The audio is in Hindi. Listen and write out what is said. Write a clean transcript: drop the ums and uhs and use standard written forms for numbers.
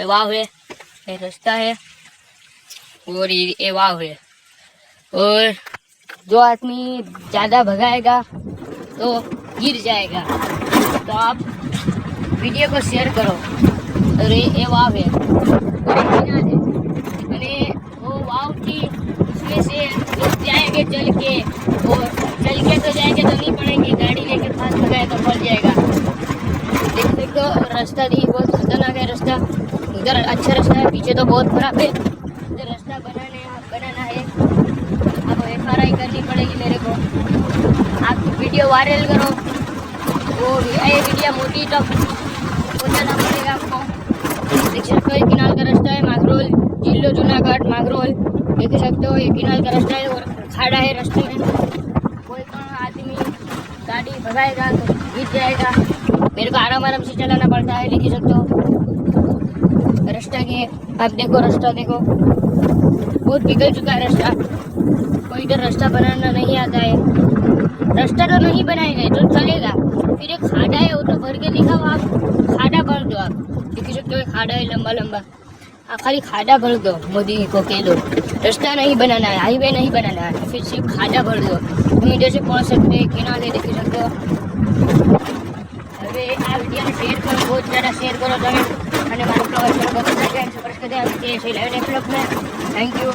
वाव है, ये रास्ता है और ये वाव है। और जो आदमी ज़्यादा भगाएगा तो गिर जाएगा, तो आप वीडियो को शेयर करो। और ये वाव है और ये किनार है, અને वो वाव थी उसमें से लोग जाएंगे चल के, और चल के तो जाएंगे तो नहीं पड़ेंगे, गाड़ी लेके फास्ट भगाए तो पड़ जाएगा। देख सकते हो रास्ता नहीं, बहुत खतरनाक है रास्ता। उधर अच्छा रास्ता है, पीछे तो बहुत खराब है। इधर रास्ता बनाना है, अब FRI करनी पड़ेगी मेरे को। आप वीडियो वायरल करो, वो ये वीडियो मोटी तक पहुँचाना पड़ेगा आपको। देख सकते हो किनाल का रास्ता है, मागरोल जिलो जूनागढ़ मागरोल देख सकते हो, ये किनाल का रास्ता है और खाड़ा है रास्ते में। कोई आदमी गाड़ी भगाएगा तो गिर जाएगा, मेरे को आराम से चलाना पड़ता है। देख सकते हो रास्ता के, आप देखो रास्ता देखो, बहुत बिगड़ चुका है रास्ता। कोई इधर रास्ता बनाना नहीं आता है, रास्ता तो नहीं बनाएगा तो चलेगा। फिर एक खाड़ा है, वो तो भर के दिखाओ, आप खाड़ा भर दो। आप देख सकते हो खाड़ा है लंबा लंबा, आप खाली खाड़ा भर दो। मोदी को कह दो रास्ता नहीं बनाना है, हाईवे नहीं बनाना है, फिर सिर्फ खाड़ा भर दो, तुम इधर से पहुँच सकते हैं किनारे। देख सकते हो હવે આ વિડીયોને શેર કરો, बहुत ज़्यादा शेयर करो તમે, અને મારો પ્રવાસ કરો, બધા સબસ્ક્રાઈબ કરી દે। Thank you.